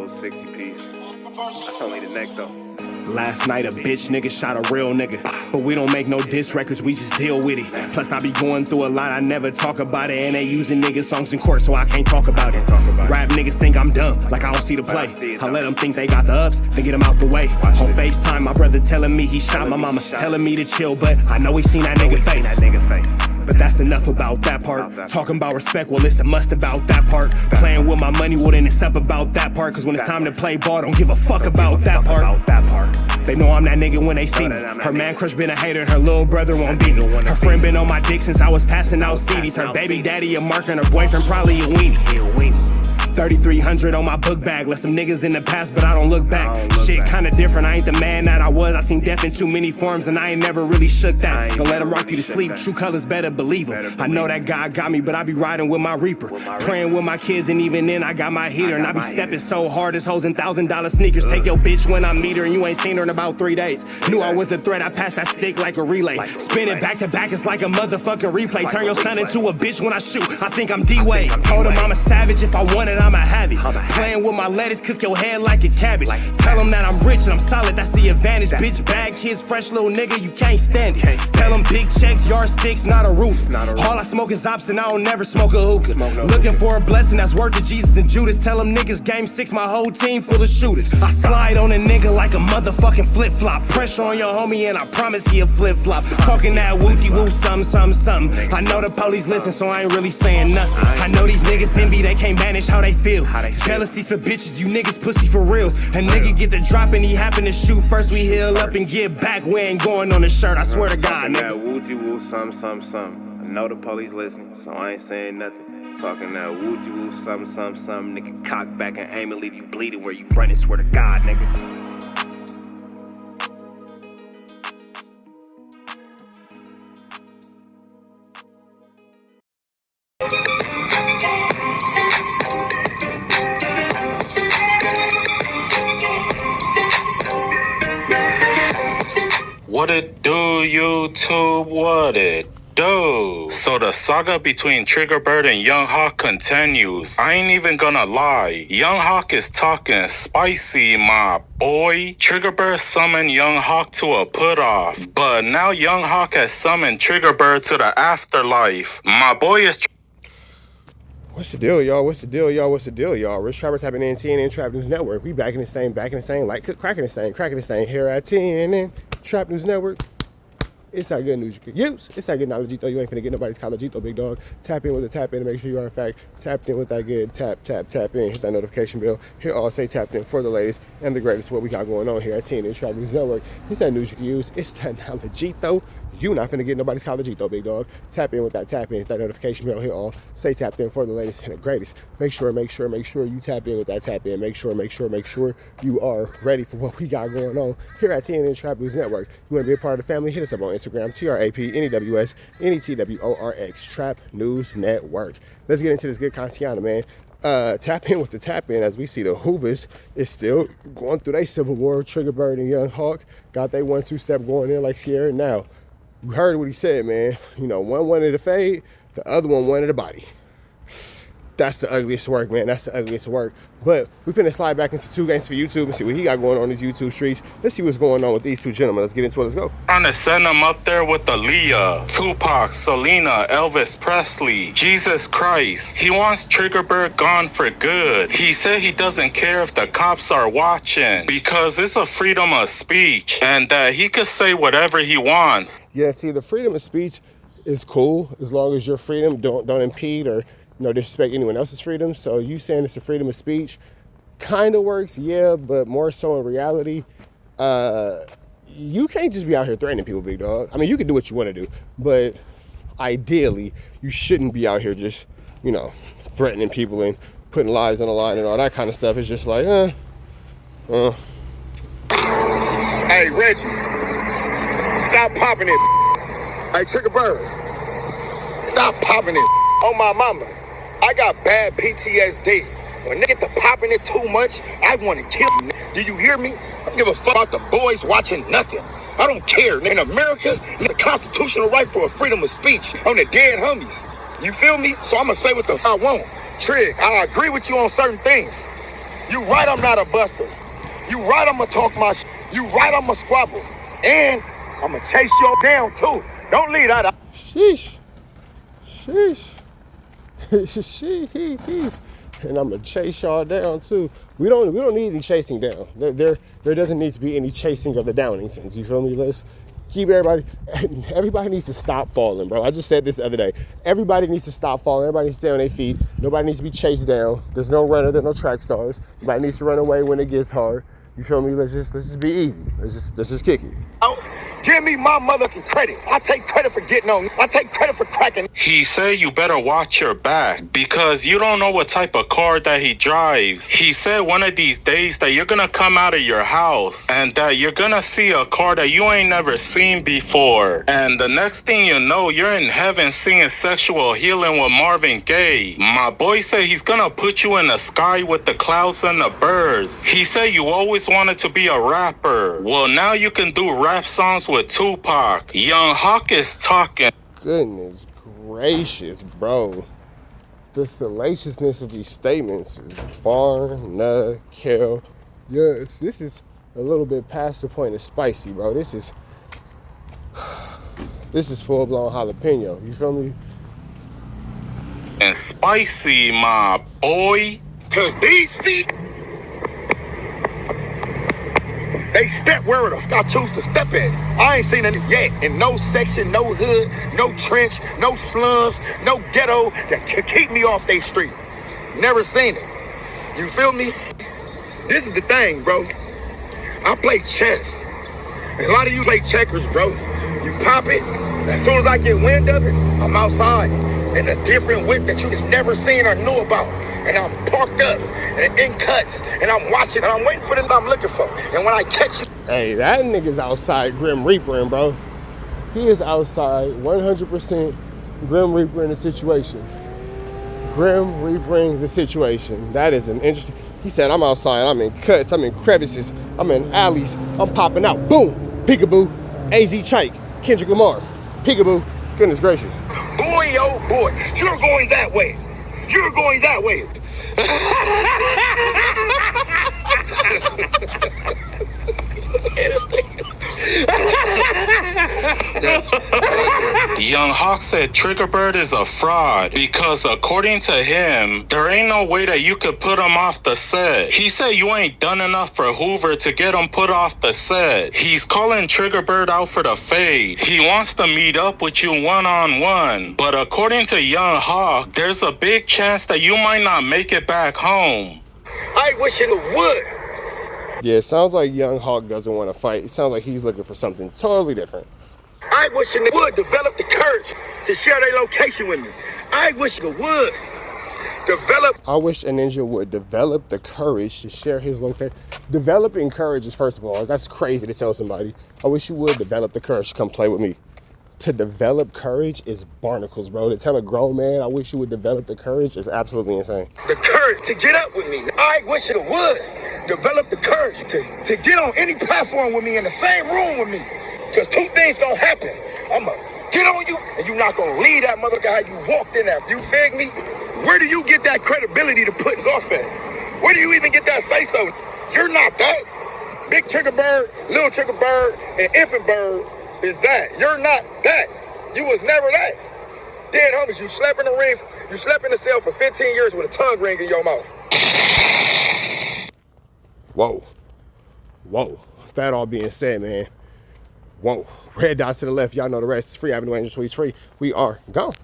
little 60 piece. That's only the neck though. Last night a bitch nigga shot a real nigga, but we don't make no diss records, we just deal with it. Plus I be going through a lot, I never talk about it, and they using niggas songs in court, so I can't talk about it. Rap niggas think I'm dumb, like I don't see the play. I let them think they got the ups, then get them out the way. On FaceTime, my brother telling me he shot my mama, telling me to chill, but I know he seen that nigga face. But that's enough about that part. Talking about respect, well it's a must about that part. Playing with my money, well then it's up about that part. Cause when it's time to play ball, don't give a fuck about that part. They know I'm that nigga when they see me. Her man crush been a hater, her little brother won't beat me. Her friend been on my dick since I was passing out CDs. Her baby daddy a mark and her boyfriend probably a weenie. 3,300 on my book bag. Left some niggas in the past, but I don't look back. Shit kinda different, I ain't the man that I was. I seen death in too many forms and I ain't never really shook that. Don't let him rock you to sleep, true colors better believe him. I know that God got me, but I be riding with my reaper. Praying with my kids and even then I got my heater. And I be stepping so hard, this hoes in $1,000 sneakers. Take your bitch when I meet her and you ain't seen her in about 3 days. Knew I was a threat, I passed that stick like a relay. Spin it back to back, it's like a motherfucking replay. Turn your son into a bitch when I shoot, I think I'm D-Wade. Told him I'm a savage, if I want it, I'ma have it. Playing with my lettuce, cook your head like a cabbage. Tell them that I'm rich and I'm solid, that's the advantage. Bitch, bad kids, fresh little nigga, you can't stand it. Tell them big checks, yardsticks, not a ruler. All I smoke is ops and I don't never smoke a hookah. Looking for a blessing that's worth it, Jesus and Judas. Tell them niggas game 6, my whole team full of shooters. I slide on a nigga like a motherfucking flip-flop. Pressure on your homie and I promise he a flip-flop. Talking that wooty-woo, something. I know the police listen, so I ain't really saying nothing. I know these niggas envy, they can't manage how they feel. Jealousy's for bitches, you niggas pussy for real. A nigga get the drop and he happen to shoot. First we heal up and get back, we ain't going on the shirt, I swear to God, nigga. That wooty-woo, something. I know the police listening, so I ain't saying nothing. Talking that wooty-woo, something. Nigga, cock back and aim and leave you bleeding where you running, swear to God, nigga. What it do, YouTube? What it do? So the saga between Trigger Bird and Young Hawk continues. I ain't even gonna lie. Young Hawk is talking spicy, my boy. Trigger Bird summoned Young Hawk to a put-off, but now Young Hawk has summoned Trigger Bird to the afterlife. My boy is... What's the deal, y'all? What's the deal, y'all? Rich Trappers happening in TNN Trap News Network. We back in the same, like cracking the same here at TNN Trap News Network. It's that good news you could use. It's that good knowledge, though. You ain't finna get nobody's college, big dog. Tap in with a tap in to make sure you are, in fact, tapped in with that good tap in. Hit that notification bell. Here, all say tapped in for the latest and the greatest. What we got going on here at TNN Trap News Network. It's that news you can use. It's that knowledge, though. You not finna get nobody's college, though, big dog. Tap in with that tap in. Hit that notification bell. Here, all say tapped in for the latest and the greatest. Make sure you tap in with that tap in. Make sure you are ready for what we got going on here at TNN Trap News Network. You want to be a part of the family? Hit us up on Instagram, TRAPNEWS NETWORX Trap News Network. Let's get into this good content, man. Tap in with the tap in as we see the Hoovers is still going through their civil war. Trigger Bird and Young Hawk got their 1-2 step going in like Sierra. Now, you heard what he said, man. You know, one wanted a fade, the other one wanted a body. That's the ugliest work, man. That's the ugliest work. But we finna slide back into 2 games for YouTube and see what he got going on these YouTube streets. Let's see what's going on with these 2 gentlemen. Let's get into it. Let's go. Trying to send them up there with Aaliyah, Tupac, Selena, Elvis Presley, Jesus Christ. He wants Trigger Bird gone for good. He said he doesn't care if the cops are watching because it's a freedom of speech and that he could say whatever he wants. Yeah, see, the freedom of speech is cool as long as your freedom don't impede or disrespect anyone else's freedom. So you saying it's a freedom of speech kind of works, yeah, but more so in reality, you can't just be out here threatening people, big dog. I mean, you can do what you want to do, but ideally, you shouldn't be out here just, threatening people and putting lives on the line and all that kind of stuff. It's just like, Hey, Reggie, stop popping it. Hey, Trigger Bird, stop popping it. On my mama, I got bad PTSD. When they get to popping it too much, I want to kill you. Do you hear me? I don't give a fuck about the boys watching nothing. I don't care. In America, it's a constitutional right for a freedom of speech on the dead homies. You feel me? So I'm going to say what the fuck I want. Trig, I agree with you on certain things. You right, I'm not a buster. You right, I'ma talk my shit. You right, I'ma squabble. And I'ma chase you down too. Don't leave that out. Sheesh. Sheesh. Sheesh. And I'm gonna chase y'all down too. We don't need any chasing down. There doesn't need to be any chasing of the Downingtons. You feel me? Let's keep everybody needs to stop falling, bro. I just said this the other day. Everybody needs to stop falling. Everybody needs to stay on their feet. Nobody needs to be chased down. There's no runner, there's no track stars. Nobody needs to run away when it gets hard. You feel me? Let's just be easy. Let's just kick it. Oh, give me my motherfucking credit. I take credit for getting on. I take credit for cracking. He said you better watch your back because you don't know what type of car that he drives. He said one of these days that you're gonna come out of your house and that you're gonna see a car that you ain't never seen before. And the next thing you know, you're in heaven singing Sexual Healing with Marvin Gaye. My boy said he's gonna put you in the sky with the clouds and the birds. He said you always wanted to be a rapper. Well, now you can do rap songs with Tupac. Young Hawk is talking. Goodness gracious, bro. The salaciousness of these statements is kill. Yes, this is a little bit past the point of spicy, bro. This is full-blown jalapeno. You feel me? And spicy, my boy. Cause these feet, they step where the fuck I choose to step in. I ain't seen any yet. In no section, no hood, no trench, no slums, no ghetto that can keep me off they street. Never seen it. You feel me? This is the thing, bro. I play chess. A lot of you play checkers, bro. You pop it. As soon as I get wind of it, I'm outside in a different whip that you just never seen or knew about. And I'm parked up and in cuts, and I'm watching, and I'm waiting for the I'm looking for. And when I catch you, hey, that nigga's outside Grim Reapering, bro. He is outside 100% Grim Reapering the situation. Grim Reapering the situation. That is an interesting. He said, I'm outside, I'm in cuts, I'm in crevices, I'm in alleys, I'm popping out. Boom! Peekaboo, AZ Chike, Kendrick Lamar. Peekaboo, goodness gracious. boy, oh boy, you're going that way. You're going that way. Young Hawk said Trigger Bird is a fraud because according to him, there ain't no way that you could put him off the set. He said you ain't done enough for Hoover to get him put off the set. He's calling Trigger Bird out for the fade. He wants to meet up with you one-on-one. But according to Young Hawk, there's a big chance that you might not make it back home. I wish it would. Yeah, it sounds like Young Hawk doesn't want to fight. It sounds like he's looking for something totally different. I wish it would develop the courage to share their location with me. I wish it would develop. I wish a ninja would develop the courage to share his location. Developing courage is, first of all, that's crazy to tell somebody. I wish you would develop the courage to come play with me. To develop courage is barnacles, bro. To tell a grown man, I wish you would develop the courage is absolutely insane. The courage to get up with me. I wish it would develop the courage to get on any platform with me in the same room with me. Because two things gonna happen. I'm gonna get on you, and you're not gonna leave that mother guy you walked in there. You fig me? Where do you get that credibility to put off at? Where do you even get that say-so? You're not that. Big Trigger Bird, Little Trigger Bird, and Infant Bird is that. You're not that. You was never that. Dead homies, you slept in the ring, you slept in the cell for 15 years with a tongue ring in your mouth. Whoa. Whoa. With that all being said, man. Whoa. Red dots to the left. Y'all know the rest. It's free. Avenue Angel Tweets free. We are gone.